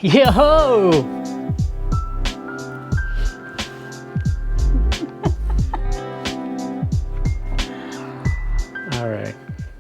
Yo! All right.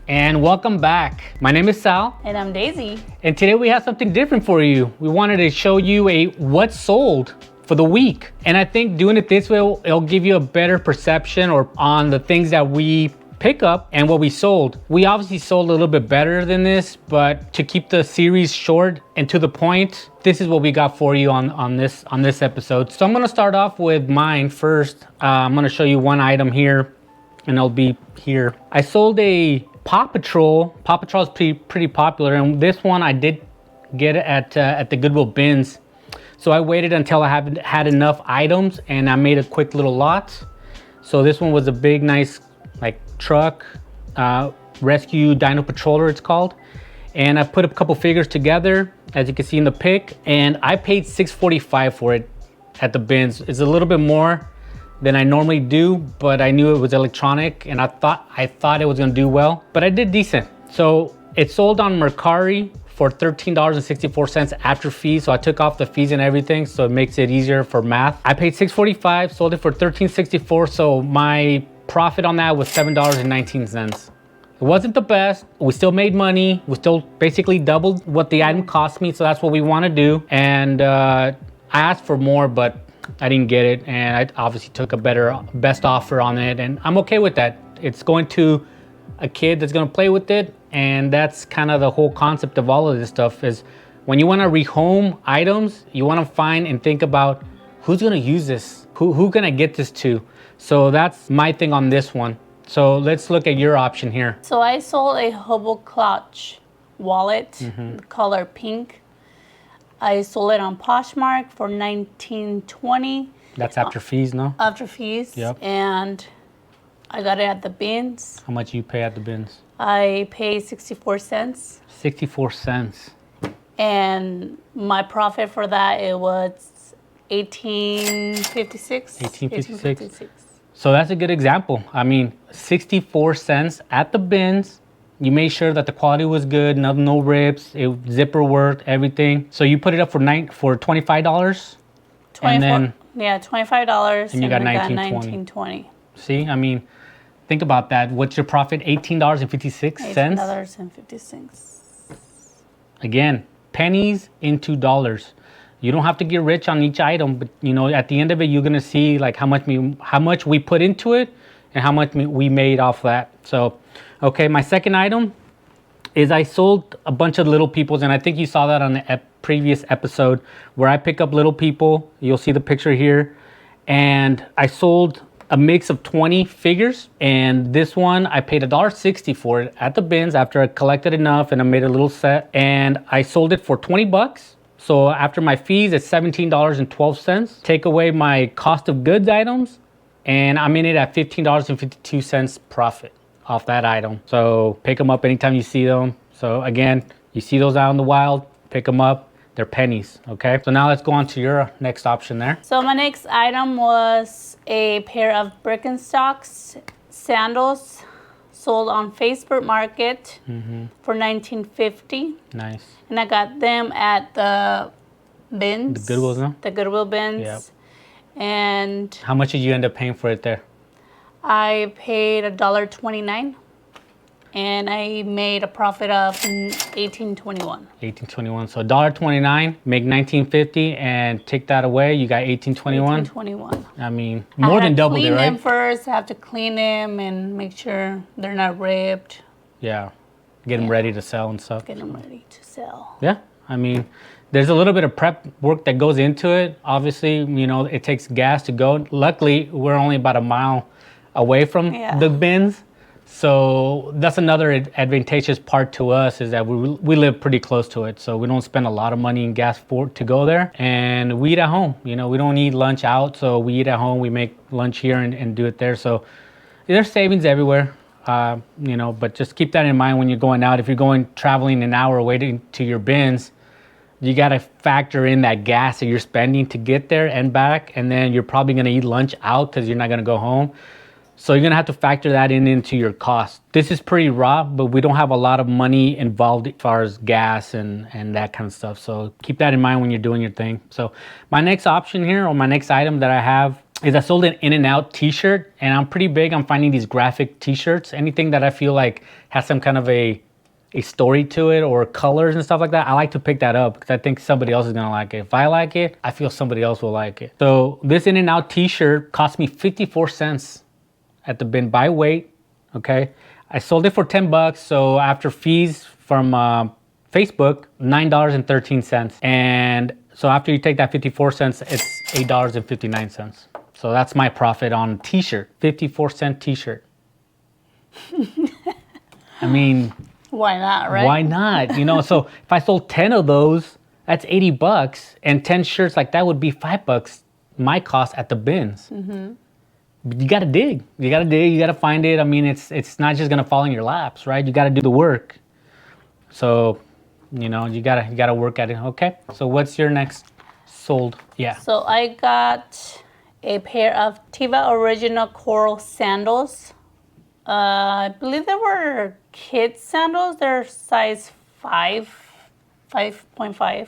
And welcome back. My name is Sal. And I'm Daisy. And today we have something different for you. We wanted to show you a what sold for the week. And I think doing it this way, it'll give you a better perception or on the things that we pick up and what we sold. We obviously sold a little bit better than this, but to keep the series short and to the point, this is what we got for you on this episode. So I'm gonna start off with mine first. I'm gonna show you one item here and it'll be here. I sold a Paw Patrol. Paw Patrol is pretty popular, and this one I did get at the Goodwill bins. So I waited until I had enough items and I made a quick little lot. So this one was a big, nice like truck, rescue Dino Patroller it's called. And I put a couple figures together, as you can see in the pic, and I paid $6.45 for it at the bins. It's a little bit more than I normally do, but I knew it was electronic and I thought it was gonna do well, but I did decent. So it sold on MERCARI for $13.64 after fees. So I took off the fees and everything, so it makes it easier for math. I paid $6.45, sold it for $13.64, so my profit on that was $7.19. It wasn't the best. We still made money. We still basically doubled what the item cost me, so that's what we want to do. And I asked for more, but I didn't get it, and I obviously took a best offer on it, and I'm okay with that. It's going to a kid that's going to play with it, and that's kind of the whole concept of all of this stuff is when you want to rehome items, you want to find and think about who's going to use this, who can I get this to. So that's my thing on this one. So let's look at your option here. So I sold a Hobo Clutch wallet, color pink. I sold it on Poshmark for $19.20. That's after fees, no? After fees. Yep. And I got it at the bins. How much you pay at the bins? I paid 64 cents. 64 cents. And my profit for that, it was $18.56. $18.56. So that's a good example. I mean, 64 cents at the bins. You made sure that the quality was good, no rips, zipper worked, everything. So you put it up for $25. And then $25. And you got $19.20. See, I mean, think about that. What's your profit? $18.56. $18.56. Again, pennies into dollars. You don't have to get rich on each item, but you know, at the end of it, you're gonna see like how much we put into it and how much we made off that. So, okay, my second item is I sold a bunch of little peoples, and I think you saw that on the previous episode where I pick up little people. You'll see the picture here, and I sold a mix of 20 figures, and this one I paid $1.60 for it at the bins after I collected enough and I made a little set, and I sold it for 20 bucks. So after my fees, it's $17.12. Take away my cost of goods items, and I'm in it at $15.52 profit off that item. So pick them up anytime you see them. So again, you see those out in the wild, pick them up. They're pennies, okay? So now let's go on to your next option there. So my next item was a pair of Birkenstocks sandals sold on Facebook Market for $19.50. Nice. And I got them at the bins. The Goodwills, no? The Goodwill bins. Yep. And how much did you end up paying for it there? I paid $1.29. And I made a profit of $18.21. $18.21. So $1.29, make $19.50, and take that away, you got $18.21. $18.21. I mean, more than double it, right? I have to clean them first. I have to clean them and make sure they're not ripped. Yeah, get them ready to sell and stuff. Get them ready to sell. Yeah, I mean, there's a little bit of prep work that goes into it. Obviously, you know, it takes gas to go. Luckily, we're only about a mile away from the bins. So that's another advantageous part to us is that we live pretty close to it. So we don't spend a lot of money in gas to go there, and we eat at home. You know, we don't eat lunch out, so we eat at home. We make lunch here and do it there. So there's savings everywhere, you know, but just keep that in mind when you're going out. If you're traveling an hour away to your bins, you got to factor in that gas that you're spending to get there and back. And then you're probably going to eat lunch out because you're not going to go home. So you're gonna have to factor that into your cost. This is pretty raw, but we don't have a lot of money involved as far as gas and that kind of stuff. So keep that in mind when you're doing your thing. So my next option here, or my next item that I have, is I sold an In-N-Out t-shirt, and I'm pretty big on finding these graphic t-shirts. Anything that I feel like has some kind of a story to it, or colors and stuff like that, I like to pick that up because I think somebody else is gonna like it. If I like it, I feel somebody else will like it. So this In-N-Out t-shirt cost me 54 cents at the bin by weight, okay? I sold it for 10 bucks, so after fees from Facebook, $9.13. And so after you take that 54 cents, it's $8.59. So that's my profit on t-shirt, 54-cent t-shirt. I mean, why not, right? Why not? You know, so if I sold 10 of those, that's 80 bucks, and 10 shirts like that would be $5 my cost at the bins. But you gotta dig. You gotta find it. I mean, it's not just gonna fall in your laps, right? You gotta do the work. So, you know, you gotta work at it. Okay. So what's your next sold? Yeah. So I got a pair of Tiva Original Coral sandals. I believe they were kids sandals. They're size 5.5.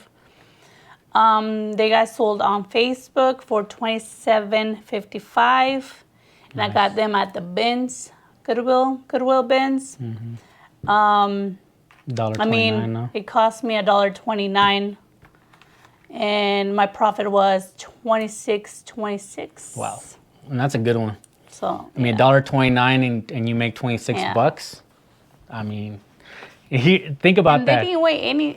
They got sold on Facebook for $27.55. And nice. I got them at the bins, Goodwill bins. $1.29. I mean, no? It cost me $1.29, and my profit was $26.26. Wow, and that's a good one. So I mean, $1.29 and you make 26 bucks. I mean, think about and that. they didn't weigh any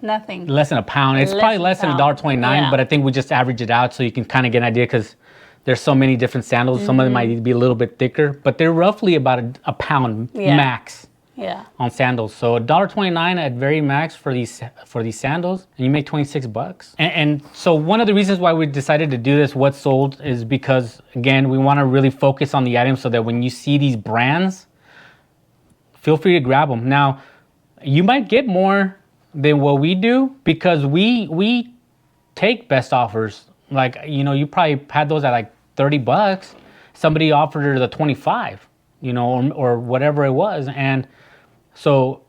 nothing. Less than a pound. It's probably less than $1.29, but I think we just average it out so you can kind of get an idea, because there's so many different sandals. Some of them might be a little bit thicker, but they're roughly about a pound max on sandals. So $1.29 at very max for these sandals, and you make 26 bucks. And so one of the reasons why we decided to do this, What's Sold, is because, again, we want to really focus on the items so that when you see these brands, feel free to grab them. Now, you might get more than what we do, because we take best offers. Like, you know, you probably had those at like 30 bucks. Somebody offered her the 25, you know, or whatever it was. And so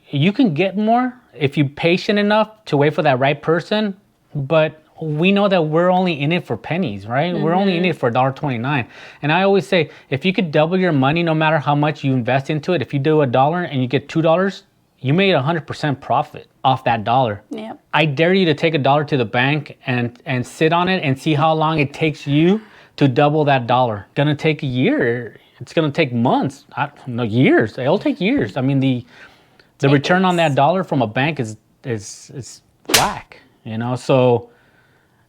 you can get more if you're patient enough to wait for that right person. But we know that we're only in it for pennies, right? We're only in it for $1.29. And I always say, if you could double your money, no matter how much you invest into it, if you do $1 and you get $2, you made 100% profit off that $1. Yep. I dare you to take $1 to the bank and sit on it and see how long it takes you to double that $1. Gonna take a year. It's gonna take months. I don't know, years. It'll take years. I mean, the return on that $1 from a bank is whack, you know? So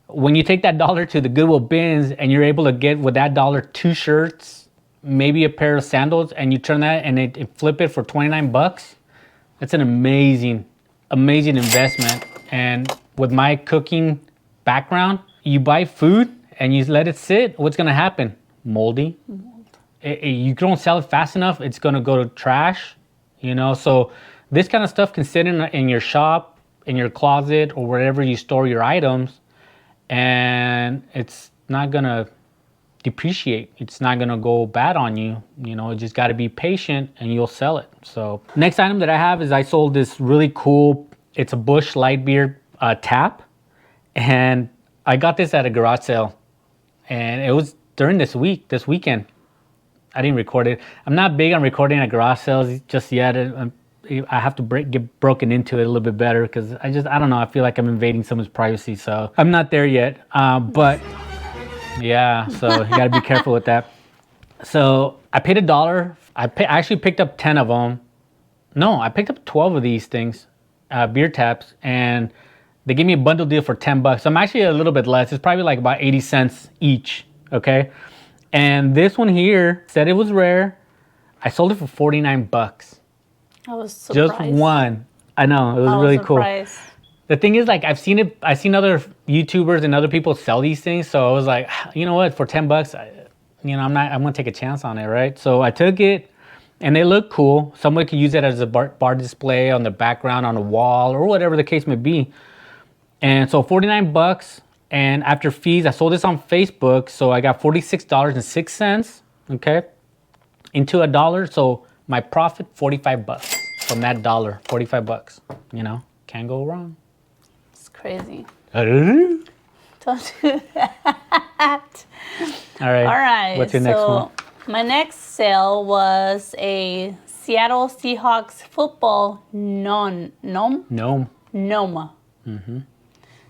when you take that $1 to the Goodwill bins and you're able to get with that $1 2 shirts, maybe a pair of sandals, and you turn that and it flip it for 29 bucks, that's an amazing investment. And with my cooking background, you buy food and you let it sit, what's gonna happen? Moldy. You don't sell it fast enough, it's gonna go to trash, you know? So this kind of stuff can sit in your shop, in your closet, or wherever you store your items, and it's not gonna depreciate. It's not gonna go bad on you. You know, you just gotta be patient and you'll sell it. So next item that I have is I sold this really cool, it's a Busch Light Beer tap. And I got this at a garage sale. And it was during this weekend. I didn't record it. I'm not big on recording at garage sales just yet. I have to get broken into it a little bit better, because I don't know, I feel like I'm invading someone's privacy. So I'm not there yet. But yeah, so you gotta be careful with that. So I paid $1. I actually picked up 10 of them. No, I picked up 12 of these things, beer taps, and they gave me a bundle deal for 10 bucks. So I'm actually a little bit less. It's probably like about 80 cents each, okay? And this one here said it was rare. I sold it for 49 bucks. I was surprised. Just one. I know, it was really cool. The thing is, like, I've seen other YouTubers and other people sell these things. So I was like, you know what, for 10 bucks, I'm gonna take a chance on it, right? So I took it, and they look cool. Somebody could use it as a bar display on the background, on a wall, or whatever the case may be. And so 49 bucks, and after fees, I sold this on Facebook. So I got $46.06 okay, into $1. So my profit, $45 from that dollar, $45. You know, can't go wrong. It's crazy. All Don't do that. right. All right. What's your next one? My next sale was a Seattle Seahawks football gnome.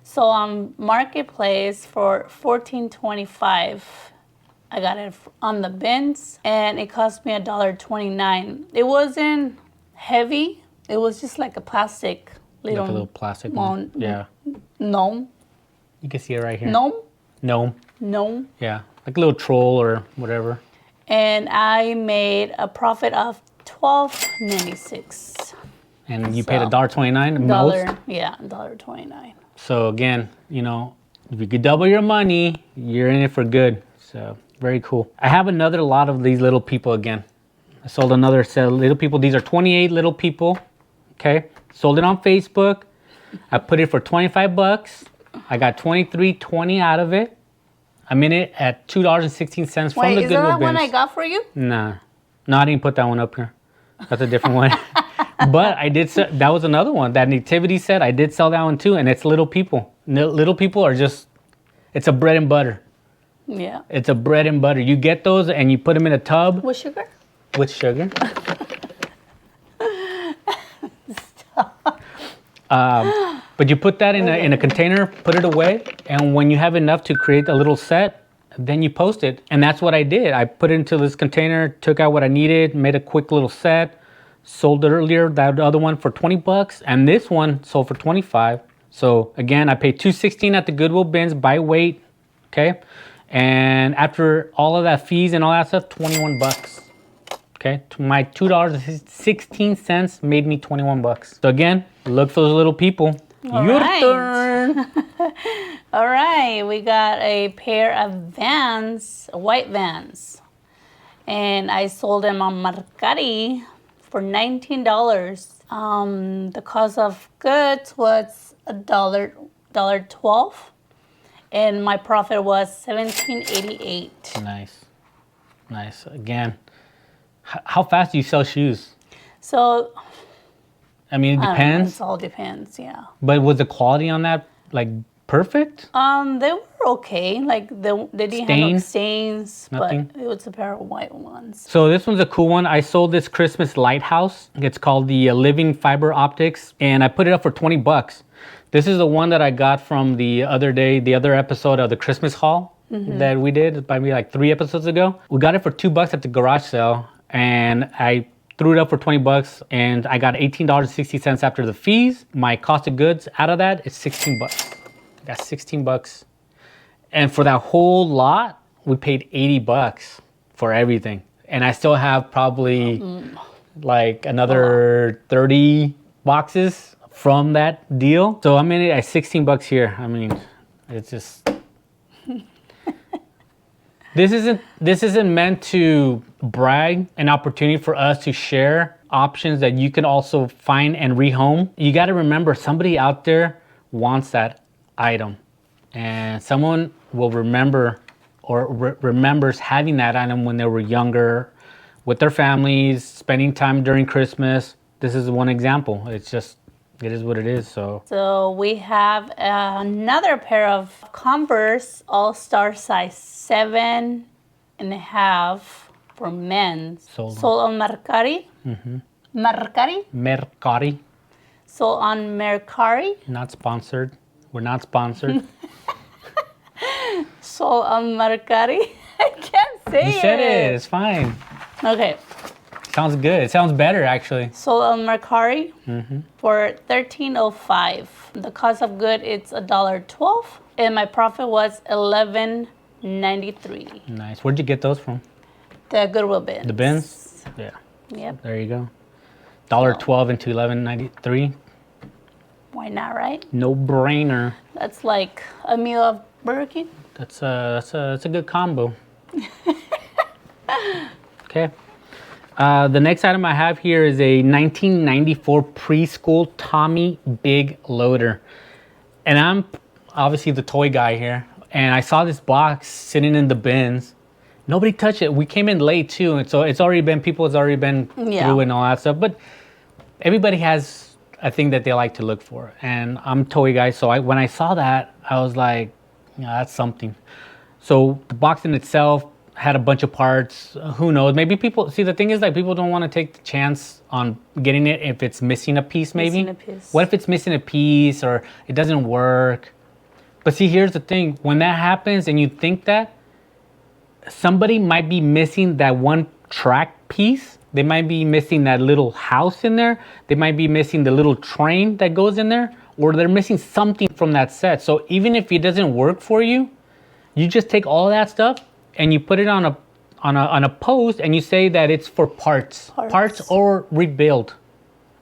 So on Marketplace for $14.25. I got it on the bins, and it cost me $1.29. It wasn't heavy. It was just like a plastic little, Like a little plastic one. Yeah. gnome. You can see it right here. Gnome. Yeah. Like a little troll or whatever. And I made a profit of $12.96. And you paid $1.29 most? Yeah, $1.29. So again, you know, if you could double your money, you're in it for good. So very cool. I have another lot of these little people again. I sold another set of little people. These are 28 little people. Okay. Sold it on Facebook. I put it for $25. I got $23.20 out of it. I'm in it at $2.16 from the Goodwill bins. Wait, is that the one I got for you? Nah. No, I didn't put that one up here. That's a different one. But I did sell, that was another one. That nativity set, I did sell that one too. And it's little people. Little people are just, it's a bread and butter. Yeah. It's a bread and butter. You get those and you put them in a tub. With sugar? With sugar. But you put that in a container, put it away, and when you have enough to create a little set, then you post it. And that's what I did. I put it into this container, took out what I needed, made a quick little set, sold it earlier, that other one for $20, and this one sold for $25. So again, I paid $2.16 at the Goodwill bins by weight, okay? And after all of that fees and all that stuff, $21. Okay, my $2.16 made me $21. So again, look for those little people. Your turn. All right, we got a pair of Vans, white Vans, and I sold them on MERCARI for $19. The cost of goods was $1.12, and my profit was $17.88. Nice. Again. How fast do you sell shoes? So, I mean, it depends. It all depends, yeah. But was the quality on that like perfect? They were okay. Like they didn't have no stains, Nothing? but it was a pair of white ones. So this one's a cool one. I sold this Christmas lighthouse. It's called the Living Fiber Optics, and I put it up for $20. This is the one that I got from the other day, the other episode of the Christmas haul that we did, maybe like 3 episodes ago. We got it for $2 at the garage sale. And I threw it up for $20, and I got $18.60 after the fees. My cost of goods out of that is $16. I got $16. And for that whole lot, we paid $80 for everything. And I still have probably like another 30 boxes from that deal. So I'm in it at $16 here. I mean, it's just... This isn't meant to brag, an opportunity for us to share options that you can also find and rehome. You got to remember, somebody out there wants that item, and someone will remember or remembers having that item when they were younger with their families, spending time during Christmas. This is one example. It's just, it is what it is. So we have another pair of Converse All-Star size 7.5 for men. Sold on MERCARI. MERCARI. Sold on MERCARI. Not sponsored. We're not sponsored. Sold on MERCARI. I can't say it. You said it. It's fine. Okay. Sounds good. It sounds better, actually. Sold on MERCARI for $13.05. The cost of good, it's $1.12, and my profit was $11.93. Nice. Where'd you get those from? The Goodwill bins. The bins? Yeah. Yep. There you go. $1.12 into $11.93. Why not, right? No brainer. That's like a meal of Burger King. That's a good combo. Okay. The next item I have here is a 1994 preschool Tommy Big Loader. And I'm obviously the toy guy here. And I saw this box sitting in the bins. Nobody touched it. We came in late too, and so it's already been through and all that stuff. But everybody has a thing that they like to look for, and I'm a toy guy, so when I saw that, I was like, that's something. So the box in itself had a bunch of parts. Who knows? Maybe people see, the thing is, like, people don't want to take the chance on getting it if it's missing a piece. Maybe what if it's missing a piece or it doesn't work? But see, here's the thing: when that happens and you think that, somebody might be missing that one track piece. They might be missing that little house in there. They might be missing the little train that goes in there, or they're missing something from that set. So even if it doesn't work for you, you just take all that stuff and you put it on a post, and you say that it's for parts or rebuild,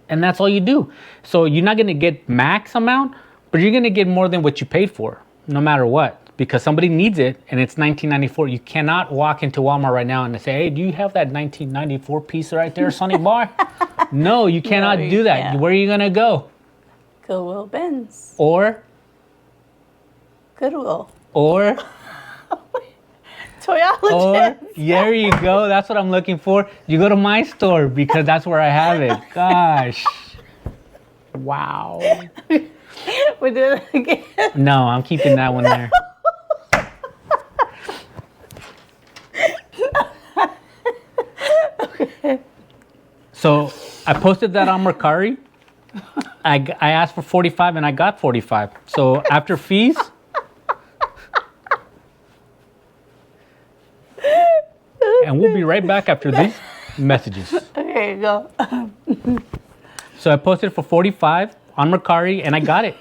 and that's all you do. So you're not going to get max amount, but you're going to get more than what you paid for, no matter what, because somebody needs it, and it's $19.94. You cannot walk into Walmart right now and say, "Hey, do you have that $19.94 piece right there, Sonny Bar?" No, you cannot do that. Can't. Where are you going to go? Goodwill bins. Or? Goodwill. Or? Toyolgist. There you go. That's what I'm looking for. You go to my store because that's where I have it. Gosh. Wow. We do it again. No, I'm keeping that one there. Okay. So I posted that on MERCARI. I asked for 45 and I got 45. So after fees, and we'll be right back after these messages. Okay, go. So I posted for 45 on MERCARI and I got it.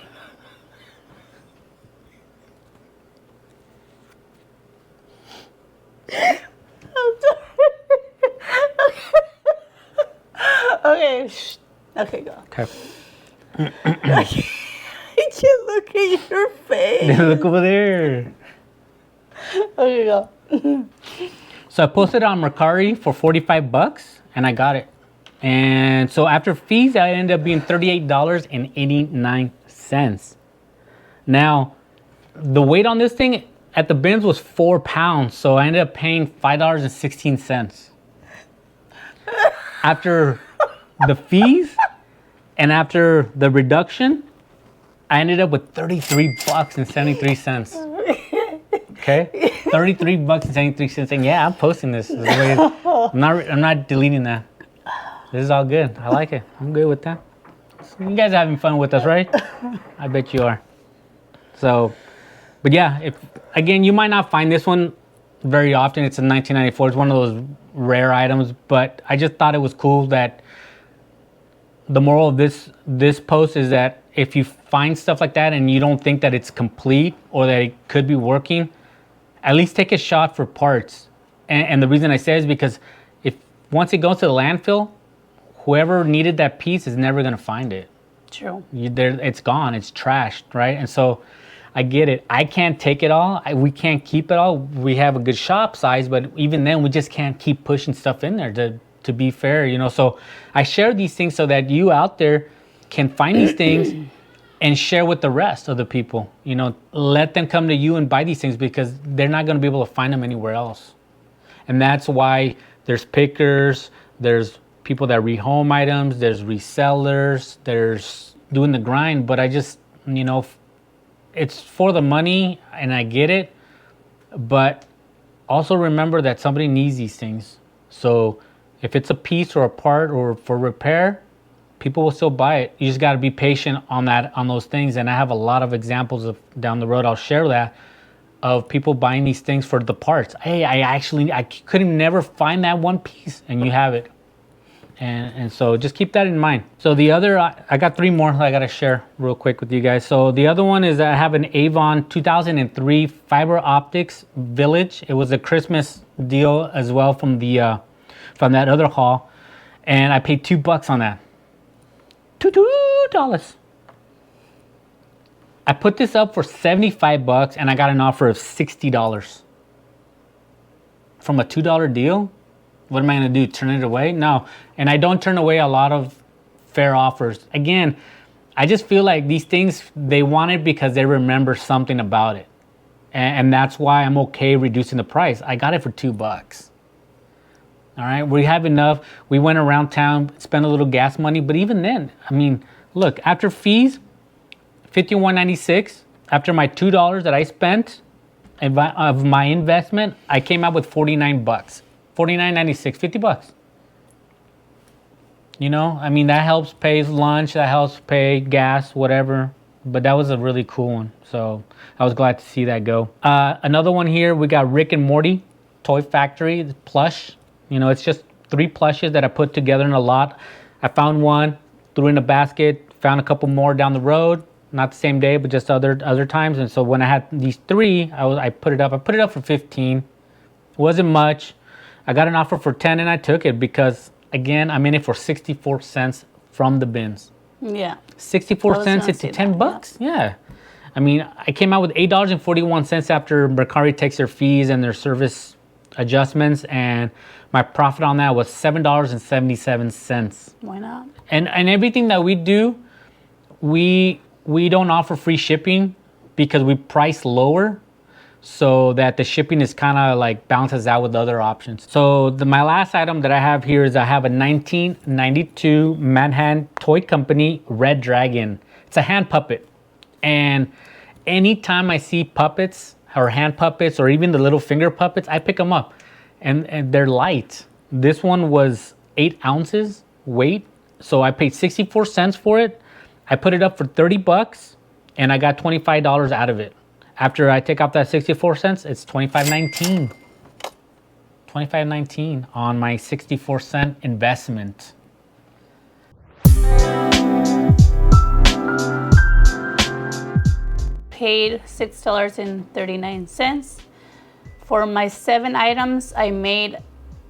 Okay. Okay, go. Okay. I can't look at your face. Look over there. Okay, go. So I posted it on MERCARI for $45 and I got it. And so after fees, I ended up being $38.89. Now, the weight on this thing at the bins was 4 pounds. So I ended up paying $5.16. After the fees and after the reduction, I ended up with $33.73. Okay, $33.73, and yeah, I'm posting this. I'm not deleting that. This is all good. I like it. I'm good with that. You guys are having fun with us, right? I bet you are. So, but yeah, if again, you might not find this one very often. It's a 1994. It's one of those rare items, but I just thought it was cool that the moral of this post is that if you find stuff like that and you don't think that it's complete or that it could be working, at least take a shot for parts. And the reason I say is because if once it goes to the landfill, whoever needed that piece is never going to find it. True. It's gone. It's trashed, right? And so I get it. I can't take it all. We can't keep it all. We have a good shop size, but even then, we just can't keep pushing stuff in there to be fair, you know. So I share these things so that you out there can find these things and share with the rest of the people. You know, let them come to you and buy these things because they're not going to be able to find them anywhere else. And that's why there's pickers, there's people that rehome items, there's resellers, there's doing the grind. But I just, you know, it's for the money and I get it. But also remember that somebody needs these things. So if it's a piece or a part or for repair, people will still buy it. You just got to be patient on those things. And I have a lot of examples of down the road. I'll share that of people buying these things for the parts. Hey, I couldn't never find that one piece, and you have it. And so just keep that in mind. So the other, I got 3 more I got to share real quick with you guys. So the other one is I have an Avon 2003 fiber optics village. It was a Christmas deal as well from that other haul, and I paid $2 on that. $2. I put this up for $75 and I got an offer of $60 from a $2 deal. What am I going to do? Turn it away? No. And I don't turn away a lot of fair offers. Again, I just feel like these things, they want it because they remember something about it. And that's why I'm okay reducing the price. I got it for $2. All right, we have enough. We went around town, spent a little gas money, but even then, I mean, look, after fees, $51.96. After my $2 that I spent of my investment, I came out with $49. $49.96, $50. You know, I mean, that helps pay lunch, that helps pay gas, whatever. But that was a really cool one. So I was glad to see that go. Another one here, we got Rick and Morty Toy Factory plush. You know, it's just 3 plushes that I put together in a lot. I found one, threw in a basket, found a couple more down the road. Not the same day, but just other times. And so when I had these 3, I put it up. I put it up for 15. It wasn't much. I got an offer for 10 and I took it because, again, I'm in it for 64 cents from the bins. Yeah. 64 cents into $10. Yeah. I mean, I came out with $8.41 after MERCARI takes their fees and their service adjustments, and my profit on that was $7.77. Why not? And everything that we do, we don't offer free shipping because we price lower so that the shipping is kind of like balances out with other options. So my last item that I have here is I have a 1992 Manhattan Toy Company Red Dragon. It's a hand puppet. And anytime I see puppets or hand puppets or even the little finger puppets, I pick them up. And they're light. This one was 8 ounces weight. So I paid 64 cents for it. I put it up for $30 and I got $25 out of it. After I take off that 64 cents, it's $25.19. $25.19 on my 64-cent investment. Paid $6.39. For my 7 items, I made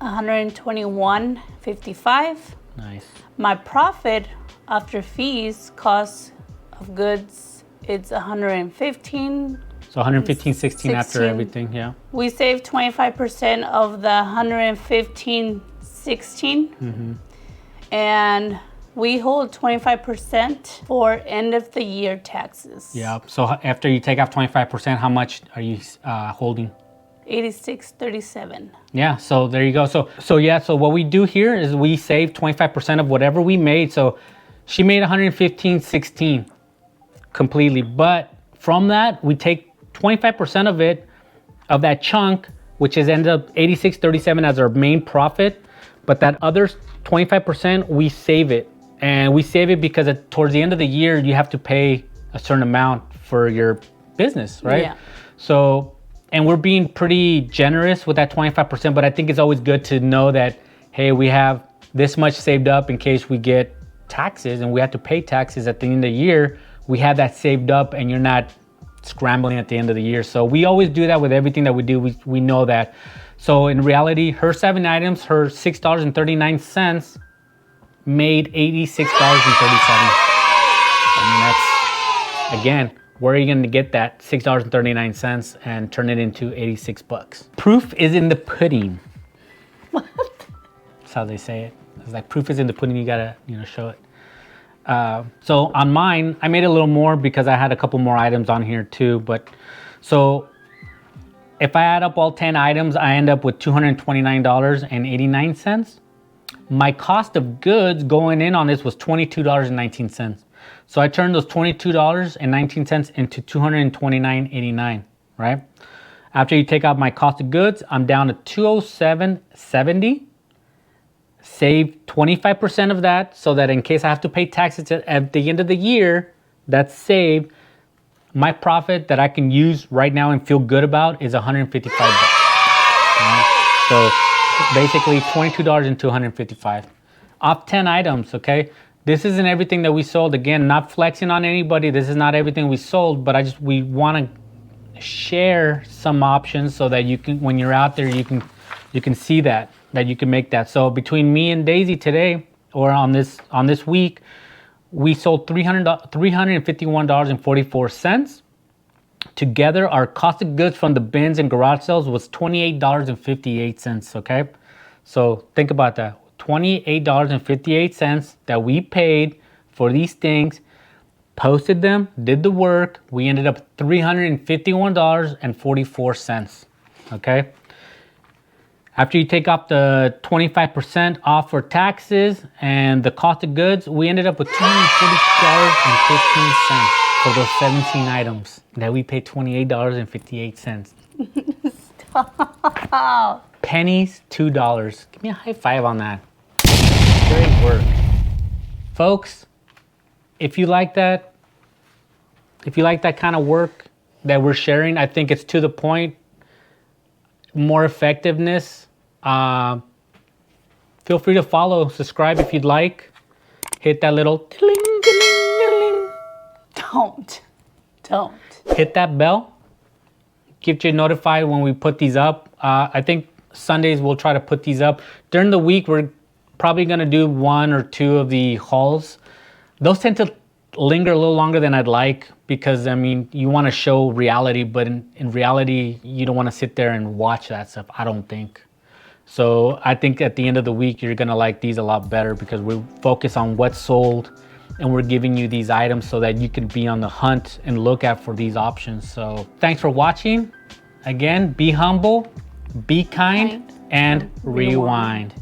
$121.55. Nice. My profit after fees, cost of goods, it's $115. So $115.16 after everything, yeah. We saved 25% of the $115.16. Mm-hmm. And we hold 25% for end of the year taxes. Yeah. So after you take off 25%, how much are you holding? $86.37. Yeah. So there you go. So what we do here is we save 25% of whatever we made. So she made $115.16 completely, but from that we take 25% of it, of that chunk, which is ended up $86.37 as our main profit. But that other 25%, we save it. And we save it because towards the end of the year, you have to pay a certain amount for your business, right? Yeah. So, and we're being pretty generous with that 25%, but I think it's always good to know that, hey, we have this much saved up in case we get taxes and we have to pay taxes at the end of the year. We have that saved up and you're not scrambling at the end of the year. So we always do that with everything that we do. We know that. So in reality, her 7 items, her $6.39 made $86.37. I mean, that's, again, where are you going to get that $6.39 and turn it into $86? Proof is in the pudding. What? That's how they say it. It's like proof is in the pudding. You gotta, show it. So on mine, I made a little more because I had a couple more items on here too. But so if I add up all 10 items, I end up with $229.89. My cost of goods going in on this was $22.19. So I turned those $22.19 into $229.89, right? After you take out my cost of goods, I'm down to $207.70. Save 25% of that so that in case I have to pay taxes at the end of the year, that's saved. My profit that I can use right now and feel good about is $155. Right? So basically $22 and $255 off 10 items. Okay, this isn't everything that we sold. Again, not flexing on anybody. This is not everything we sold, but we want to share some options so that you can, when you're out there, you can see that you can make that. So between me and Daisy today, or on this week, we sold $351.44. Together, our cost of goods from the bins and garage sales was $28.58, okay? So think about that. $28.58 that we paid for these things. posted them, did the work. We ended up $351.44. Okay. After you take off the 25% off for taxes and the cost of goods, we ended up with $240.15 for those 17 items that we paid $28.58. Stop. Pennies, $2. Give me a high five on that. Great work. Folks, if you like that kind of work that we're sharing, I think it's to the point, more effectiveness. Feel free to follow, subscribe if you'd like. Hit that little ding. Don't. Hit that bell. Get you notified when we put these up. I think Sundays we'll try to put these up. During the week, we're probably gonna do 1 or 2 of the hauls. Those tend to linger a little longer than I'd like because, I mean, you wanna show reality, but in reality, you don't wanna sit there and watch that stuff, I don't think. So I think at the end of the week, you're gonna like these a lot better because we focus on what's sold and we're giving you these items so that you can be on the hunt and look out for these options. So thanks for watching. Again, be humble, be kind, and rewind.